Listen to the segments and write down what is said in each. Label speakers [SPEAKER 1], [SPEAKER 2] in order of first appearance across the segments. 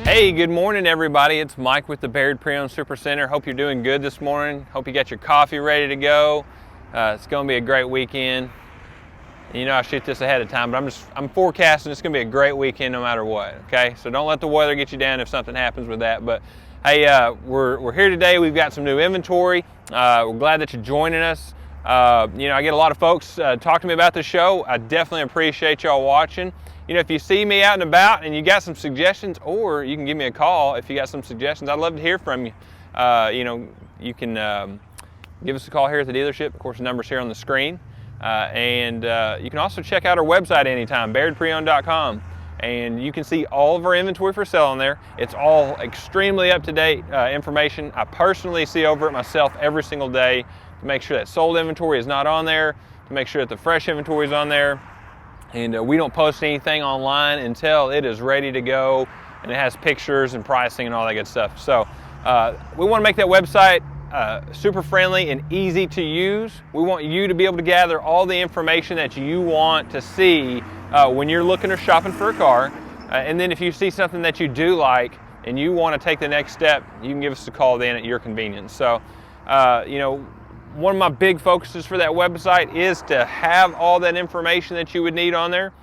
[SPEAKER 1] Hey, good morning everybody. It's Mike with the Bayird Pre-Owned Super Center. Hope you're doing good this morning. Hope you got your coffee ready to go. It's going to be a great weekend. You know I shoot this ahead of time, but I'm forecasting it's going to be a great weekend no matter what, okay? So don't let the weather get you down if something happens with that. But hey, we're here today. We've got some new inventory. We're glad that you're joining us. You know, I get a lot of folks talk to me about the show. I definitely appreciate y'all watching. You know, if you see me out and about and you got some suggestions, or you can give me a call if you got some suggestions, I'd love to hear from you. You know, you can give us a call here at the dealership. Of course, the number's here on the screen. And you can also check out our website anytime, BayardPreOwned.com. And you can see all of our inventory for sale on there. It's all extremely up-to-date information. I personally see over it myself every single day to make sure that sold inventory is not on there, to make sure that the fresh inventory is on there. And we don't post anything online until it is ready to go and it has pictures and pricing and all that good stuff. So we want to make that website super friendly and easy to use. We want you to be able to gather all the information that you want to see when you're looking or shopping for a car. And then if you see something that you do like and you want to take the next step, you can give us a call then at your convenience. So, you know, one of my big focuses for that website is to have all that information that you would need on there.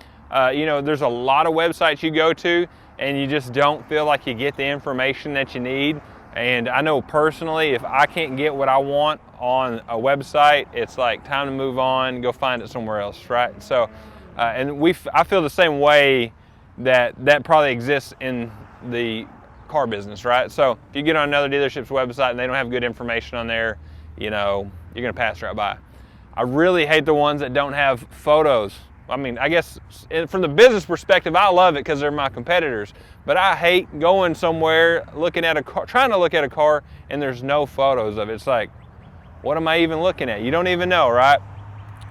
[SPEAKER 1] You know, there's a lot of websites you go to and you just don't feel like you get the information that you need. And I know personally, if I can't get what I want on a website, it's like time to move on, go find it somewhere else, right? So, and I feel the same way that probably exists in the car business, right? So if you get on another dealership's website and they don't have good information on there, you know, you're gonna pass right by. I really hate the ones that don't have photos. I mean, I guess from the business perspective, I love it because they're my competitors. But I hate going somewhere, looking at a car, trying to look at a car, and there's no photos of it. It's like, what am I even looking at? You don't even know, right?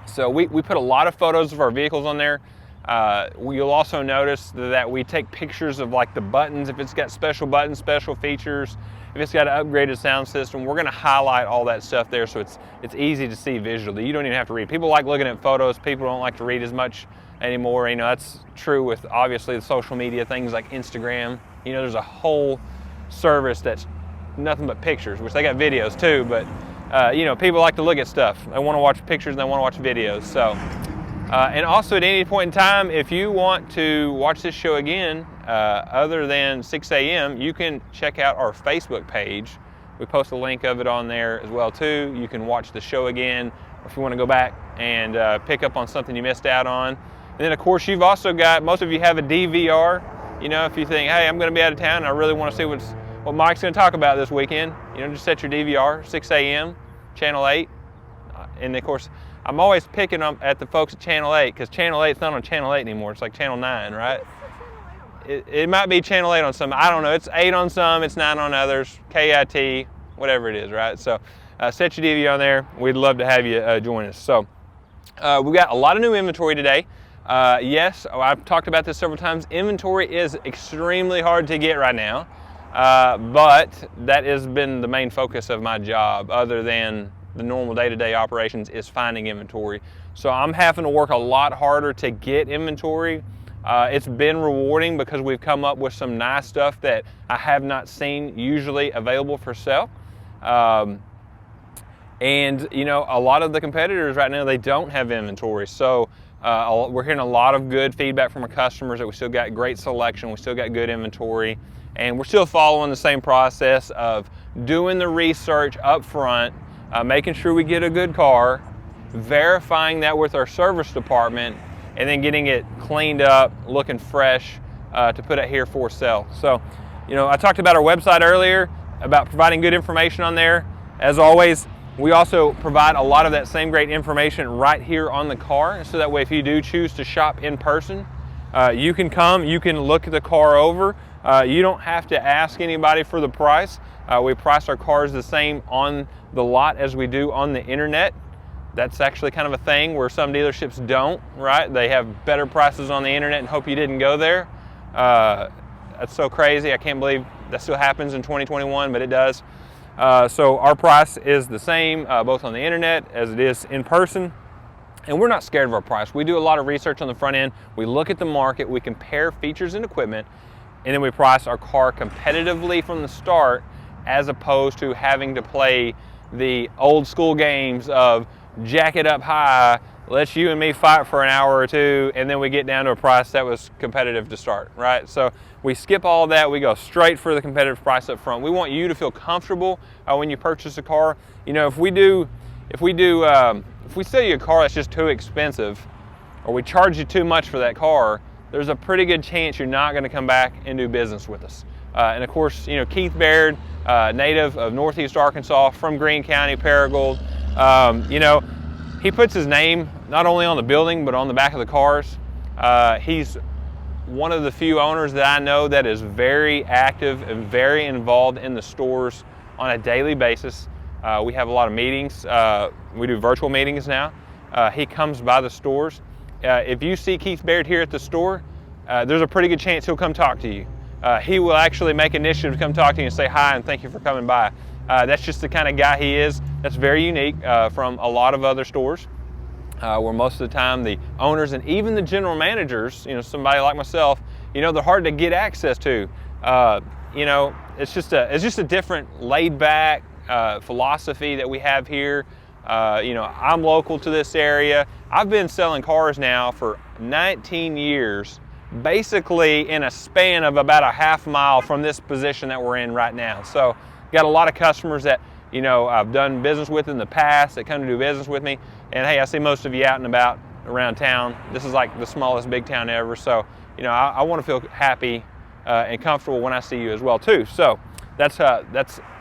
[SPEAKER 1] So we put a lot of photos of our vehicles on there. You'll also notice that we take pictures of like the buttons, if it's got special buttons, special features, if it's got an upgraded sound system. We're gonna highlight all that stuff there so it's easy to see visually. You don't even have to read. People like looking at photos. People don't like to read as much anymore. You know, that's true with obviously the social media, things like Instagram. You know, there's a whole service that's nothing but pictures, which they got videos too, but you know, people like to look at stuff. They wanna watch pictures and they wanna watch videos. So. And also at any point in time, if you want to watch this show again, other than 6 a.m., you can check out our Facebook page. We post a link of it on there as well too. You can watch the show again, or if you want to go back and pick up on something you missed out on. And then of course you've also got, most of you have a DVR. You know, if you think, hey, I'm going to be out of town and I really want to see what Mike's going to talk about this weekend, you know, just set your DVR, 6 a.m., Channel 8. And of course, I'm always picking them at the folks at Channel 8 because Channel 8's not on Channel 8 anymore. It's like Channel 9, right? It might be Channel 8 on some. I don't know. It's 8 on some. It's 9 on others. KIT, whatever it is, right? So set your DVR on there. We'd love to have you join us. So we've got a lot of new inventory today. Yes, I've talked about this several times. Inventory is extremely hard to get right now, but that has been the main focus of my job, other than the normal day-to-day operations, is finding inventory. So I'm having to work a lot harder to get inventory. It's been rewarding because we've come up with some nice stuff that I have not seen usually available for sale. And you know, a lot of the competitors right now, they don't have inventory. So we're hearing a lot of good feedback from our customers that we still got great selection, we still got good inventory, and we're still following the same process of doing the research up front, making sure we get a good car, verifying that with our service department, and then getting it cleaned up, looking fresh to put it here for sale. So, you know, I talked about our website earlier, about providing good information on there. As always, we also provide a lot of that same great information right here on the car, so that way if you do choose to shop in person, you can come, you can look the car over. You don't have to ask anybody for the price. We price our cars the same on the lot as we do on the internet. That's actually kind of a thing where some dealerships don't, right? They have better prices on the internet and hope you didn't go there. That's so crazy. I can't believe that still happens in 2021, but it does. So our price is the same both on the internet as it is in person. And we're not scared of our price. We do a lot of research on the front end. We look at the market, we compare features and equipment, and then we price our car competitively from the start, as opposed to having to play the old school games of jack it up high, let you and me fight for an hour or two, and then we get down to a price that was competitive to start, right? So we skip all that, we go straight for the competitive price up front. We want you to feel comfortable when you purchase a car. You know, if we sell you a car that's just too expensive, or we charge you too much for that car, there's a pretty good chance you're not going to come back and do business with us. And of course, you know, Keith Bayird, native of Northeast Arkansas, from Greene County, Paragould, you know, he puts his name not only on the building but on the back of the cars. He's one of the few owners that I know that is very active and very involved in the stores on a daily basis. We have a lot of meetings. We do virtual meetings now. He comes by the stores. If you see Keith Bayird here at the store, there's a pretty good chance he'll come talk to you. He will actually make initiative to come talk to you and say hi and thank you for coming by. That's just the kind of guy he is. That's very unique from a lot of other stores, where most of the time the owners and even the general managers, you know, somebody like myself, you know, they're hard to get access to. You know, it's just a different laid back philosophy that we have here. You know, I'm local to this area. I've been selling cars now for 19 years, basically in a span of about a half mile from this position that we're in right now. So got a lot of customers that, you know, I've done business with in the past that come to do business with me. And hey, I see most of you out and about around town. This is like the smallest big town ever. So, you know, I want to feel happy and comfortable when I see you as well too. So that's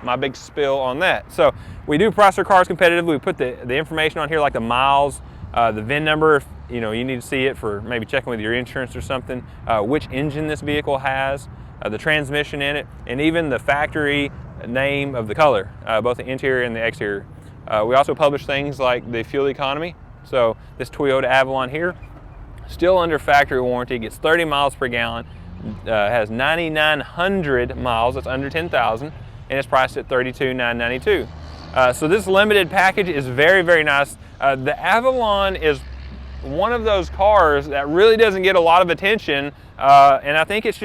[SPEAKER 1] my big spill on that. So we do price our cars competitively. We put the information on here, like the miles, the VIN number, if you know you need to see it for maybe checking with your insurance or something, which engine this vehicle has, the transmission in it, and even the factory name of the color, both the interior and the exterior. We also publish things like the fuel economy. So this Toyota Avalon here, still under factory warranty, gets 30 miles per gallon, has 9,900 miles, that's under 10,000, and it's priced at $32,992. So this limited package is very, very nice. The Avalon is one of those cars that really doesn't get a lot of attention, and I think it's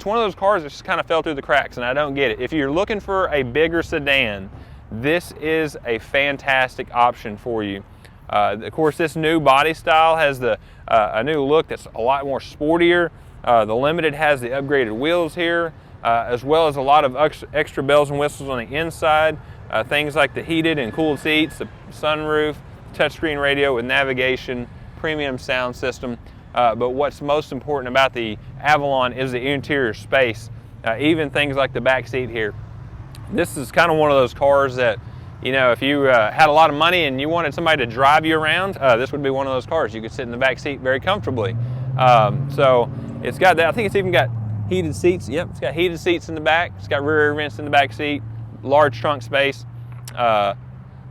[SPEAKER 1] one of those cars that just kind of fell through the cracks, and I don't get it. If you're looking for a bigger sedan, this is a fantastic option for you. Of course, this new body style has a new look that's a lot more sportier. The Limited has the upgraded wheels here, as well as a lot of extra bells and whistles on the inside. Things like the heated and cooled seats, the sunroof, touchscreen radio with navigation, premium sound system. But what's most important about the Avalon is the interior space. Even things like the back seat here. This is kind of one of those cars that, you know, if you had a lot of money and you wanted somebody to drive you around, this would be one of those cars. You could sit in the back seat very comfortably. So it's got that. I think it's even got heated seats. Yep, it's got heated seats in the back. It's got rear vents in the back seat, large trunk space.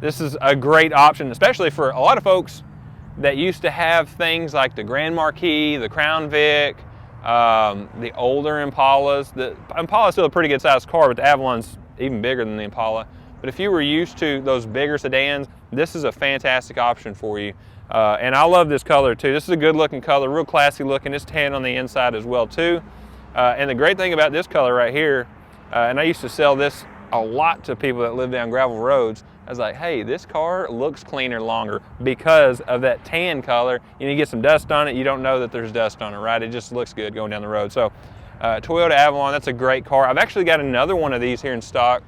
[SPEAKER 1] This is a great option, especially for a lot of folks that used to have things like the Grand Marquis, the Crown Vic, the older Impalas. The Impala's still a pretty good sized car, but the Avalon's even bigger than the Impala. But if you were used to those bigger sedans, this is a fantastic option for you. And I love this color too. This is a good looking color, real classy looking. It's tan on the inside as well too. And the great thing about this color right here, and I used to sell this a lot to people that live down gravel roads. I was like, hey, this car looks cleaner longer because of that tan color. You get some dust on it, you don't know that there's dust on it, right? It just looks good going down the road. So Toyota Avalon, that's a great car. I've actually got another one of these here in stock.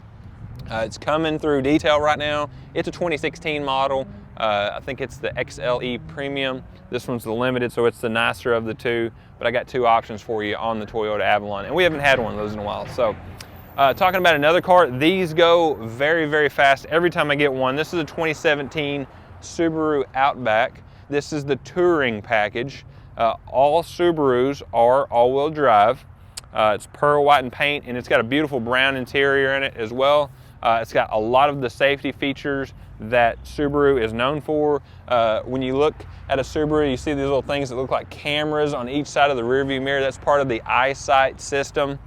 [SPEAKER 1] It's coming through detail right now. It's a 2016 model. I think it's the XLE Premium. This one's the Limited, so it's the nicer of the two. But I got two options for you on the Toyota Avalon, and we haven't had one of those in a while. So talking about another car, these go very, very fast every time I get one. This is a 2017 Subaru Outback. This is the Touring package. All Subarus are all-wheel drive. It's pearl white in paint, and it's got a beautiful brown interior in it as well. It's got a lot of the safety features that Subaru is known for. When you look at a Subaru, you see these little things that look like cameras on each side of the rearview mirror. That's part of the eyesight system.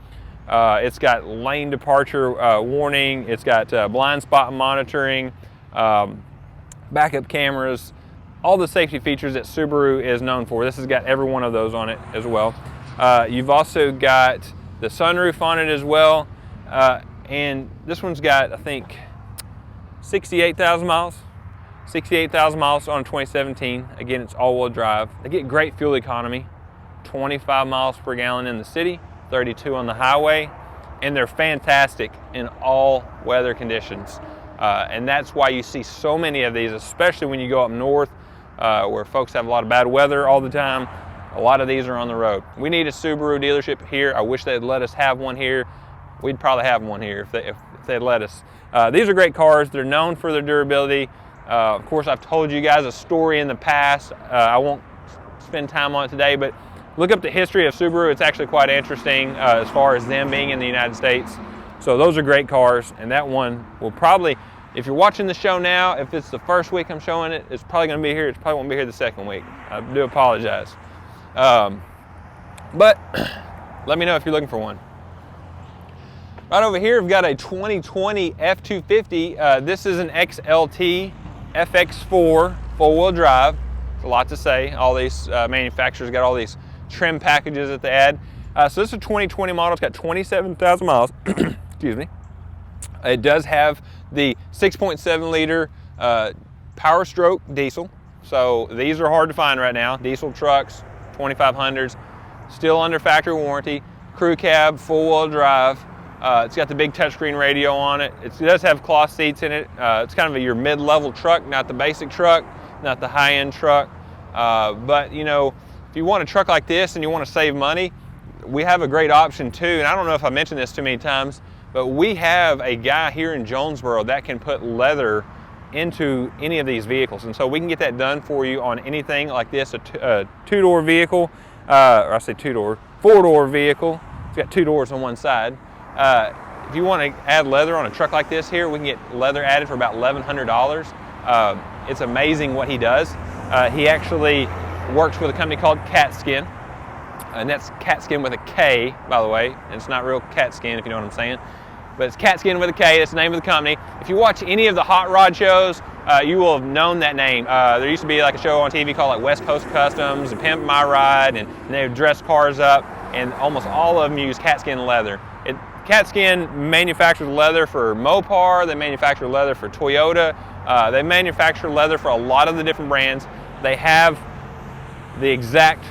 [SPEAKER 1] It's got lane departure warning. It's got blind spot monitoring, backup cameras, all the safety features that Subaru is known for. This has got every one of those on it as well. You've also got the sunroof on it as well. And this one's got, I think, 68,000 miles. 68,000 miles on 2017. Again, it's all-wheel drive. They get great fuel economy, 25 miles per gallon in the city, 32 on the highway, and they're fantastic in all weather conditions. And that's why you see so many of these, especially when you go up north, where folks have a lot of bad weather all the time. A lot of these are on the road. We need a Subaru dealership here. I wish they'd let us have one here. We'd probably have one here if they'd let us. These are great cars. They're known for their durability. Of course, I've told you guys a story in the past. I won't spend time on it today, but look up the history of Subaru. It's actually quite interesting as far as them being in the United States. So those are great cars, and that one will probably, if you're watching the show now, if it's the first week I'm showing it, it's probably going to be here. It probably won't be here the second week. I do apologize. But let me know if you're looking for one. Right over here, we've got a 2020 F250. This is an XLT FX4 four-wheel drive. It's a lot to say. All these manufacturers got all these trim packages that they add. So this is a 2020 model. It's got 27,000 miles. Excuse me. It does have the 6.7 liter Power Stroke diesel. So these are hard to find right now. Diesel trucks, 2500s, still under factory warranty. Crew cab, full-wheel drive. It's got the big touchscreen radio on it. It does have cloth seats in it. It's kind of your mid-level truck, not the basic truck, not the high-end truck. But you know, if you want a truck like this and you want to save money, we have a great option too. And I don't know if I mentioned this too many times, but we have a guy here in Jonesboro that can put leather into any of these vehicles. And so we can get that done for you on anything like this, a two-door vehicle, or I say two-door, four-door vehicle. It's got two doors on one side. If you want to add leather on a truck like this here, we can get leather added for about $1,100. It's amazing what he does. He actually works with a company called Catskin, and that's Catskin with a K, by the way. It's not real cat skin, if you know what I'm saying. But it's Catskin with a K. That's the name of the company. If you watch any of the hot rod shows, you will have known that name. There used to be like a show on TV called like West Coast Customs and Pimp My Ride, and they would dress cars up, and almost all of them use Catskin leather. Catskin manufactures leather for Mopar. They manufacture leather for Toyota. They manufacture leather for a lot of the different brands. They have the exact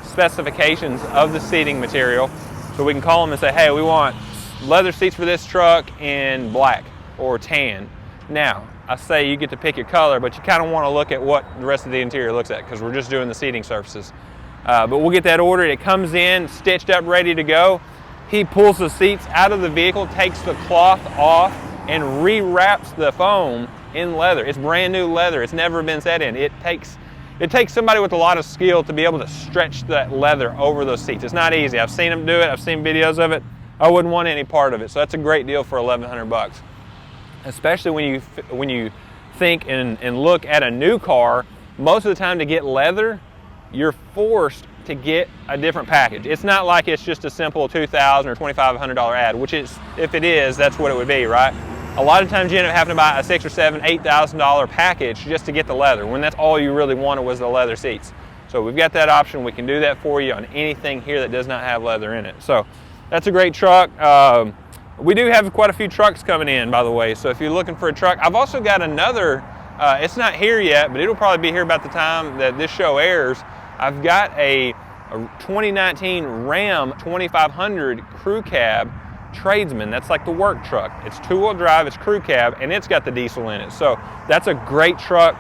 [SPEAKER 1] specifications of the seating material, so we can call them and say, hey, we want leather seats for this truck in black or tan. Now, I say you get to pick your color, but you kind of want to look at what the rest of the interior looks at, because we're just doing the seating surfaces. But we'll get that ordered. It comes in, stitched up, ready to go. He pulls the seats out of the vehicle, takes the cloth off, and rewraps the foam in leather. It's brand new leather. It's never been set in. It takes somebody with a lot of skill to be able to stretch that leather over those seats. It's not easy. I've seen them do it. I've seen videos of it. I wouldn't want any part of it. So that's a great deal for $1,100. Especially when you think and look at a new car, most of the time to get leather, you're forced to get a different package. It's not like it's just a simple $2,000 or $2,500 ad, which is, if it is, that's what it would be, right? A lot of times you end up having to buy a $6,000 or $7,000, $8,000 package just to get the leather, when that's all you really wanted was the leather seats. So we've got that option. We can do that for you on anything here that does not have leather in it. So that's a great truck. We do have quite a few trucks coming in, by the way. So if you're looking for a truck, I've also got another, it's not here yet, but it'll probably be here about the time that this show airs. I've got a 2019 Ram 2500 crew cab tradesman. That's like the work truck. It's two-wheel drive, it's crew cab, and it's got the diesel in it. So that's a great truck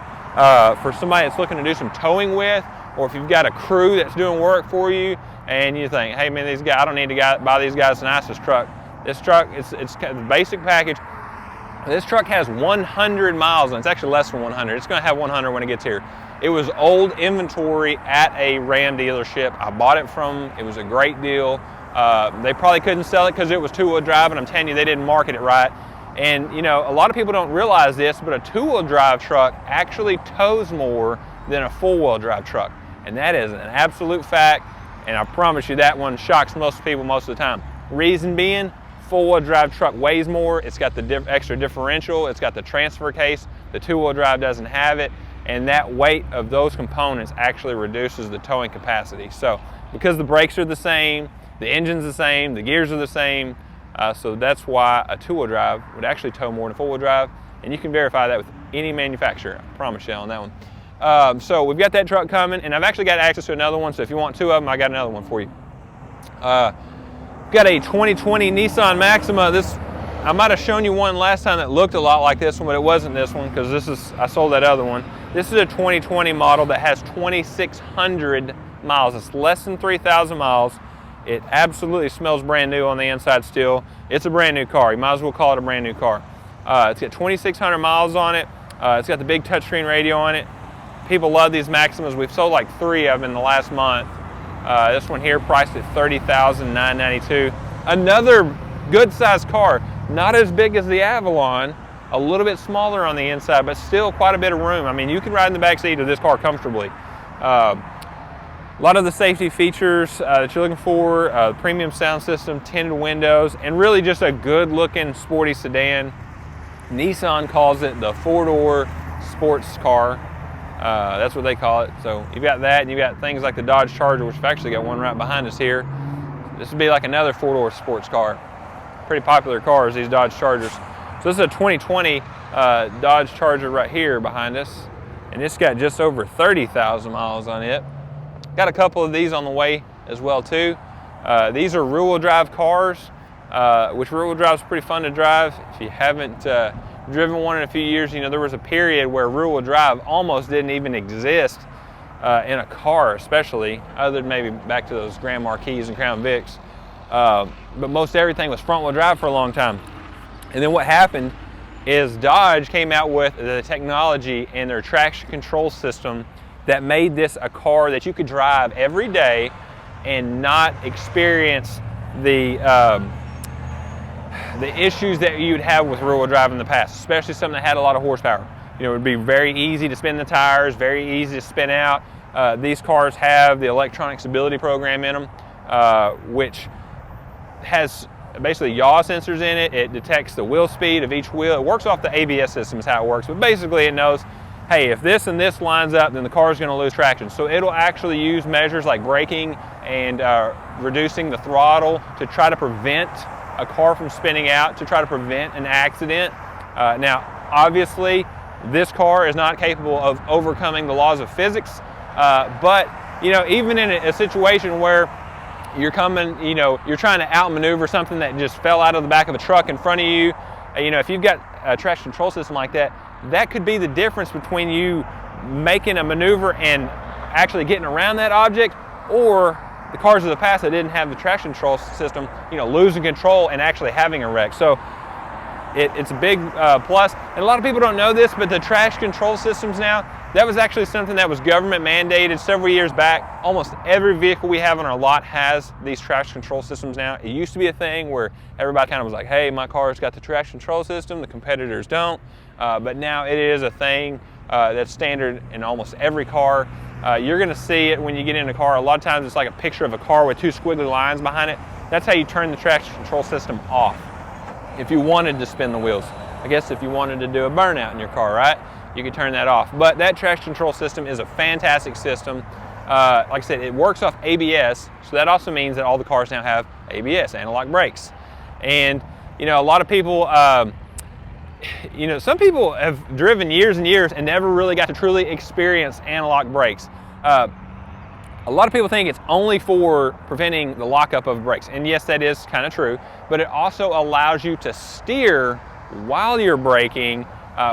[SPEAKER 1] for somebody that's looking to do some towing with, or if you've got a crew that's doing work for you and you think, hey man, these guys, I don't need to buy these guys the nicest truck. This truck, it's the basic package. This truck has 100 miles, and it's actually less than 100. It's going to have 100 when it gets here. It was old inventory at a Ram dealership. I bought it from, it was a great deal. They probably couldn't sell it because it was two-wheel drive, and I'm telling you, they didn't market it right. And you know, a lot of people don't realize this, but a two-wheel drive truck actually tows more than a four-wheel drive truck. And that is an absolute fact, and I promise you that one shocks most people most of the time. Reason being, four-wheel drive truck weighs more, it's got the extra differential, it's got the transfer case, the two-wheel drive doesn't have it, and that weight of those components actually reduces the towing capacity. So because the brakes are the same, The engine's the same, the gears are the same, so that's why a two-wheel drive would actually tow more than a four-wheel drive, and you can verify that with any manufacturer, I promise you on that one. So we've got that truck coming, and I've actually got access to another one, so if you want two of them, I got another one for you. Got a 2020 Nissan Maxima. I might have shown you one last time that looked a lot like this one, but it wasn't this one, because I sold that other one. This is a 2020 model that has 2,600 miles. It's less than 3,000 miles. It absolutely smells brand new on the inside still. It's a brand new car. You might as well call it a brand new car. It's got 2,600 miles on it. It's got the big touchscreen radio on it. People love these Maximas. We've sold like 3 of them in the last month. This one here priced at $30,992. Another good sized car. Not as big as the Avalon. A little bit smaller on the inside, but still quite a bit of room. I mean, you can ride in the back seat of this car comfortably. A lot of the safety features that you're looking for, premium sound system, tinted windows, and really just a good looking sporty sedan. Nissan calls it the 4-door sports car. That's what they call it. So you've got that, and you've got things like the Dodge Charger, which we've actually got one right behind us here. This would be like another 4-door sports car. Pretty popular cars, these Dodge Chargers. So this is a 2020 Dodge Charger right here behind us, and it's got just over 30,000 miles on it. Got a couple of these on the way as well too. These are rear-wheel drive cars, which rear-wheel drive is pretty fun to drive. If you haven't driven one in a few years, you know there was a period where rear-wheel drive almost didn't even exist in a car, especially, other than maybe back to those Grand Marquis and Crown Vics. But most everything was front-wheel drive for a long time. And then what happened is Dodge came out with the technology and their traction control system that made this a car that you could drive every day and not experience the issues that you'd have with rear-wheel drive in the past, especially something that had a lot of horsepower. You know, it would be very easy to spin the tires, very easy to spin out. These cars have the electronic stability program in them, which has basically yaw sensors in it. It detects the wheel speed of each wheel. It works off the ABS system is how it works, but basically it knows, hey, if this and this lines up, then the car is going to lose traction. So it'll actually use measures like braking and reducing the throttle to try to prevent a car from spinning out, to try to prevent an accident. Now, obviously, this car is not capable of overcoming the laws of physics, but you know, even in a situation where you're coming, you know, you're trying to outmaneuver something that just fell out of the back of a truck in front of you, you know, if you've got a traction control system like that, that could be the difference between you making a maneuver and actually getting around that object, or the cars of the past that didn't have the traction control system, you know, losing control and actually having a wreck. So it's a big plus. And a lot of people don't know this, but the traction control systems now, that was actually something that was government mandated several years back. Almost every vehicle we have on our lot has these traction control systems now. It used to be a thing where everybody kind of was like, hey, my car's got the traction control system, the competitors don't. But now it is a thing that's standard in almost every car. You're going to see it when you get in a car. A lot of times it's like a picture of a car with 2 squiggly lines behind it. That's how you turn the traction control system off if you wanted to spin the wheels. I guess if you wanted to do a burnout in your car, right? You could turn that off. But that traction control system is a fantastic system. Like I said, it works off ABS, so that also means that all the cars now have ABS, analog brakes. And you know, a lot of people, you know, some people have driven years and years and never really got to truly experience analog brakes. A lot of people think it's only for preventing the lockup of brakes, and yes, that is kind of true, but it also allows you to steer while you're braking,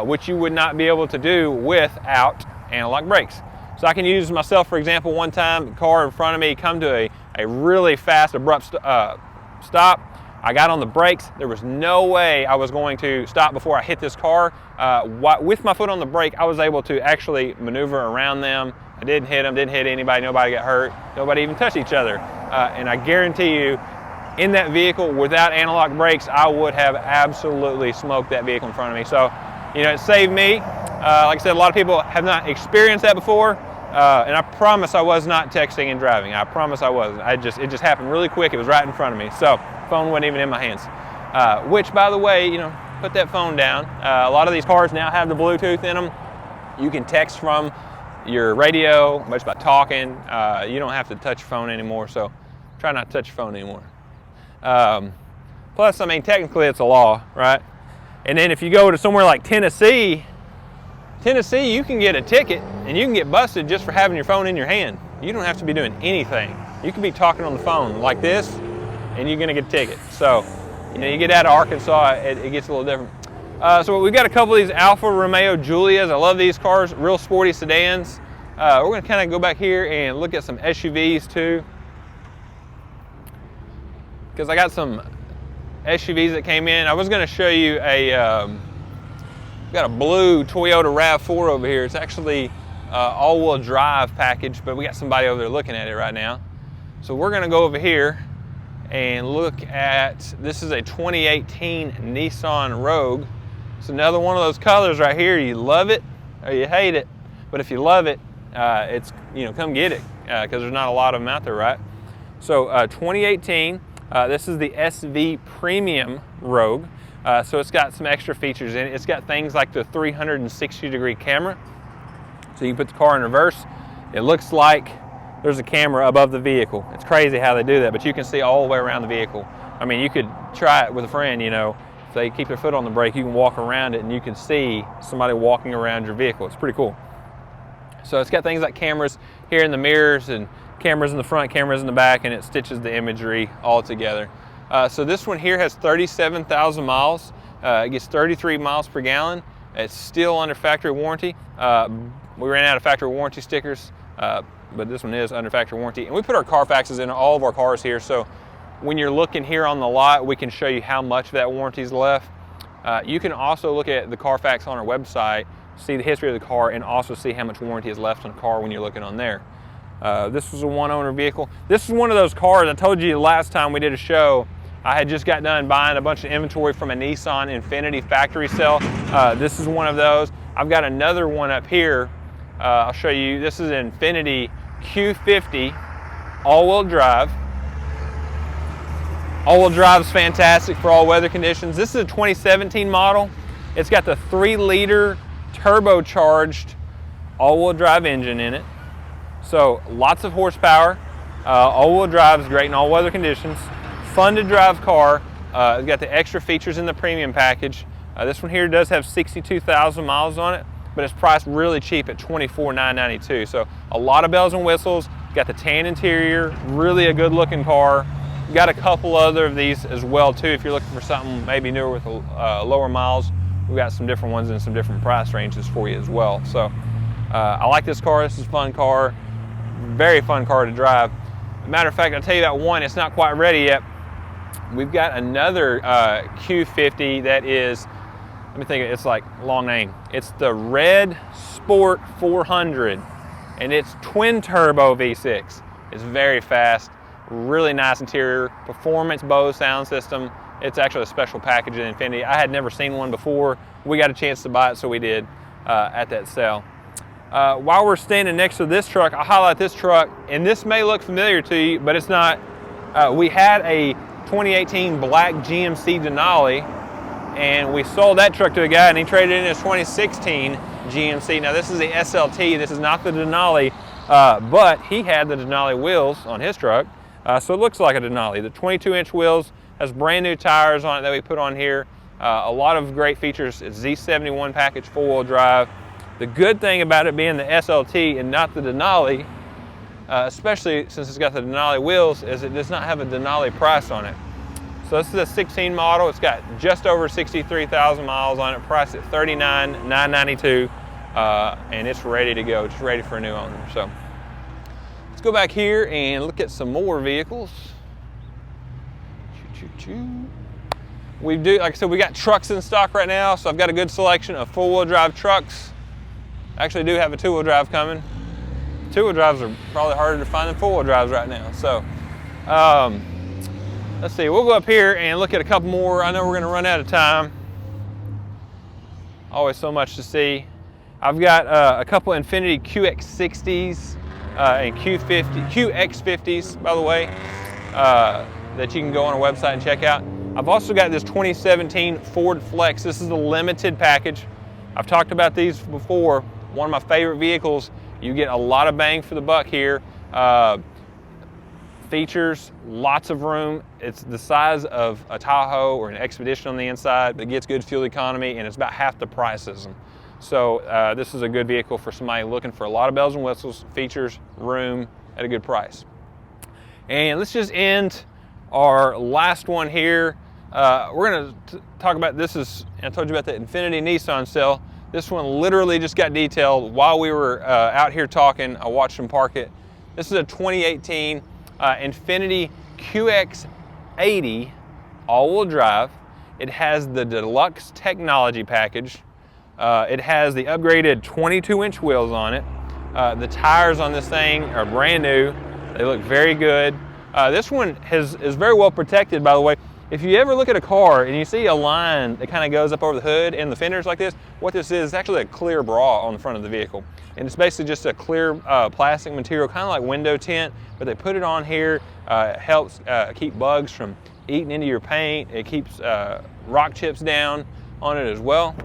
[SPEAKER 1] which you would not be able to do without analog brakes. So I can use myself, for example, one time, the car in front of me come to a really fast, abrupt stop. I got on the brakes. There was no way I was going to stop before I hit this car. With my foot on the brake, I was able to actually maneuver around them. I didn't hit them, didn't hit anybody, nobody got hurt, nobody even touched each other. And I guarantee you, in that vehicle, without analog brakes, I would have absolutely smoked that vehicle in front of me. So, you know, it saved me. Like I said, a lot of people have not experienced that before. And I promise I was not texting and driving. I promise I wasn't. It just happened really quick. It was right in front of me. So, phone wasn't even in my hands. Which, by the way, you know, put that phone down. A lot of these cars now have the Bluetooth in them. You can text from your radio, much about talking. You don't have to touch your phone anymore. So Try not to touch your phone anymore. Plus, I mean, technically it's a law, right? And then if you go to somewhere like Tennessee, you can get a ticket and you can get busted just for having your phone in your hand. You don't have to be doing anything. You could be talking on the phone like this and you're gonna get a ticket. So, you know, you get out of Arkansas, it gets a little different. So we've got a couple of these Alfa Romeo Giulias. I love these cars, real sporty sedans. We're gonna kind of go back here and look at some SUVs too, because I got some SUVs that came in. I was gonna show you got a blue Toyota RAV4 over here. It's actually all-wheel drive package, but we got somebody over there looking at it right now. So we're gonna go over here and look at, this is a 2018 Nissan Rogue. It's another one of those colors right here. You love it or you hate it, but if you love it, it's, you know, come get it, because there's not a lot of them out there, right? So 2018, this is the SV Premium Rogue. So it's got some extra features in it. It's got things like the 360-degree camera. So you can put the car in reverse. It looks like there's a camera above the vehicle. It's crazy how they do that, but you can see all the way around the vehicle. I mean, you could try it with a friend, you know. If they keep their foot on the brake, you can walk around it and you can see somebody walking around your vehicle. It's pretty cool. So it's got things like cameras here in the mirrors and cameras in the front, cameras in the back, and it stitches the imagery all together. So this one here has 37,000 miles. It gets 33 miles per gallon. It's still under factory warranty. We ran out of factory warranty stickers, but this one is under factory warranty. And we put our Carfaxes in all of our cars here, so when you're looking here on the lot, we can show you how much of that warranty is left. You can also look at the Carfax on our website, see the history of the car, and also see how much warranty is left on the car when you're looking on there. This was a one-owner vehicle. This is one of those cars, I told you last time we did a show, I had just got done buying a bunch of inventory from a Nissan Infiniti factory sale. This is one of those. I've got another one up here. I'll show you. This is an Infiniti Q50 all-wheel drive. All-wheel drive is fantastic for all weather conditions. This is a 2017 model. It's got the 3-liter turbocharged all-wheel drive engine in it. So lots of horsepower. All-wheel drive is great in all weather conditions. Fun to drive car. It's got the extra features in the premium package. This one here does have 62,000 miles on it, but it's priced really cheap at $24,992. So a lot of bells and whistles. Got the tan interior, really a good looking car. Got a couple other of these as well too. If you're looking for something maybe newer with lower miles, we've got some different ones in some different price ranges for you as well. So I like this car. This is a fun car. Very fun car to drive. Matter of fact, I'll tell you that one, it's not quite ready yet. We've got another Q50 that is, let me think, it's like a long name. It's the Red Sport 400, and it's twin turbo V6. It's very fast, really nice interior, performance Bose sound system. It's actually a special package in Infiniti. I had never seen one before. We got a chance to buy it, so we did at that sale. While we're standing next to this truck, I'll highlight this truck, and this may look familiar to you, but it's not. We had a 2018 black GMC Denali, and we sold that truck to a guy, and he traded in his 2016 GMC. Now this is the SLT, this is not the Denali, but he had the Denali wheels on his truck, so it looks like a Denali. The 22-inch wheels, has brand new tires on it that we put on here. A lot of great features. It's Z71 package, 4-wheel drive. The good thing about it being the SLT and not the Denali, especially since it's got the Denali wheels, is it does not have a Denali price on it. So this is a 16 model. It's got just over 63,000 miles on it, priced at $39,992, and it's ready to go. It's ready for a new owner. So let's go back here and look at some more vehicles. We do, like I said, we got trucks in stock right now, so I've got a good selection of 4-wheel drive trucks. I actually do have a 2-wheel drive coming. 2-wheel drives are probably harder to find than 4-wheel drives right now. So let's see, we'll go up here and look at a couple more. I know we're gonna run out of time. Always so much to see. I've got a couple Infiniti QX60s and QX50s, by the way, that you can go on our website and check out. I've also got this 2017 Ford Flex. This is a limited package. I've talked about these before. One of my favorite vehicles. You get a lot of bang for the buck here. Features, lots of room. It's the size of a Tahoe or an Expedition on the inside, but it gets good fuel economy, and it's about half the price as them. So this is a good vehicle for somebody looking for a lot of bells and whistles, features, room at a good price. And let's just end our last one here. We're going to talk about, I told you about the Infiniti Nissan sale. This one literally just got detailed while we were out here talking. I watched them park it. This is a 2018 Infiniti QX80 all-wheel drive. It has the deluxe technology package. It has the upgraded 22-inch wheels on it. The tires on this thing are brand new. They look very good. This one is very well protected, by the way. If you ever look at a car and you see a line that kind of goes up over the hood and the fenders like this, what this is actually a clear bra on the front of the vehicle. And it's basically just a clear plastic material, kind of like window tint, but they put it on here. It helps keep bugs from eating into your paint. It keeps rock chips down on it as well.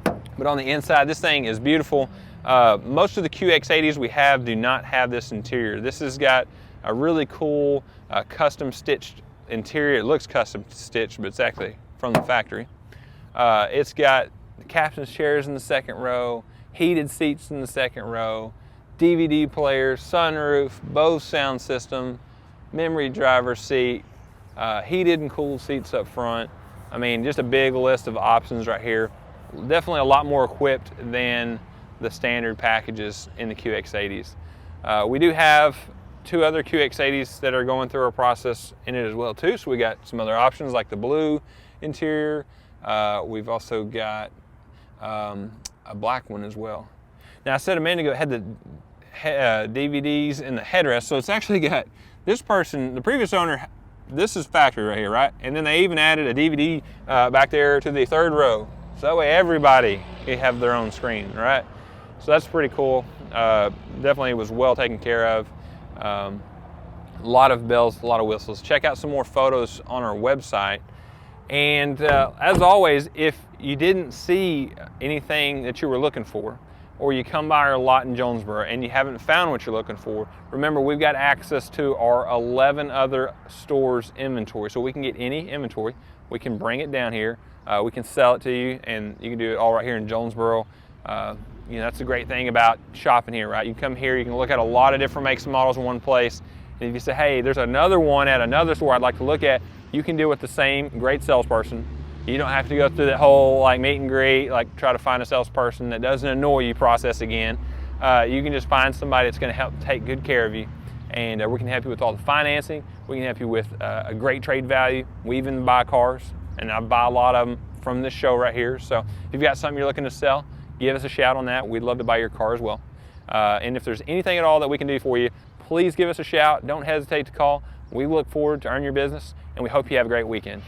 [SPEAKER 1] But on the inside, this thing is beautiful. Most of the QX80s we have do not have this interior. This has got a really cool custom stitched interior. It looks custom stitched, but it's actually from the factory. It's got the captain's chairs in the second row, heated seats in the second row, DVD players, sunroof, Bose sound system, memory driver's seat, heated and cooled seats up front. I mean, just a big list of options right here. Definitely a lot more equipped than the standard packages in the QX80s. We do have 2 other QX80s that are going through our process in it as well too. So we got some other options like the blue interior. We've also got a black one as well. Now I said a minute ago it had the DVDs in the headrest. So it's actually got this person, the previous owner, this is factory right here, right? And then they even added a DVD back there to the 3rd row. So that way everybody can have their own screen, right? So that's pretty cool. Definitely was well taken care of. A lot of bells, a lot of whistles. Check out some more photos on our website. And as always, if you didn't see anything that you were looking for, or you come by our lot in Jonesboro and you haven't found what you're looking for, remember we've got access to our 11 other stores' inventory. So we can get any inventory, we can bring it down here, we can sell it to you, and you can do it all right here in Jonesboro. You know, that's the great thing about shopping here, right? You come here, you can look at a lot of different makes and models in one place. And if you say, hey, there's another one at another store I'd like to look at, you can do it with the same great salesperson. You don't have to go through that whole like meet and greet, like try to find a salesperson that doesn't annoy you process again. You can just find somebody that's going to help take good care of you. And we can help you with all the financing. We can help you with a great trade value. We even buy cars, and I buy a lot of them from this show right here. So if you've got something you're looking to sell, give us a shout on that. We'd love to buy your car as well. And if there's anything at all that we can do for you, please give us a shout. Don't hesitate to call. We look forward to earn your business, and we hope you have a great weekend.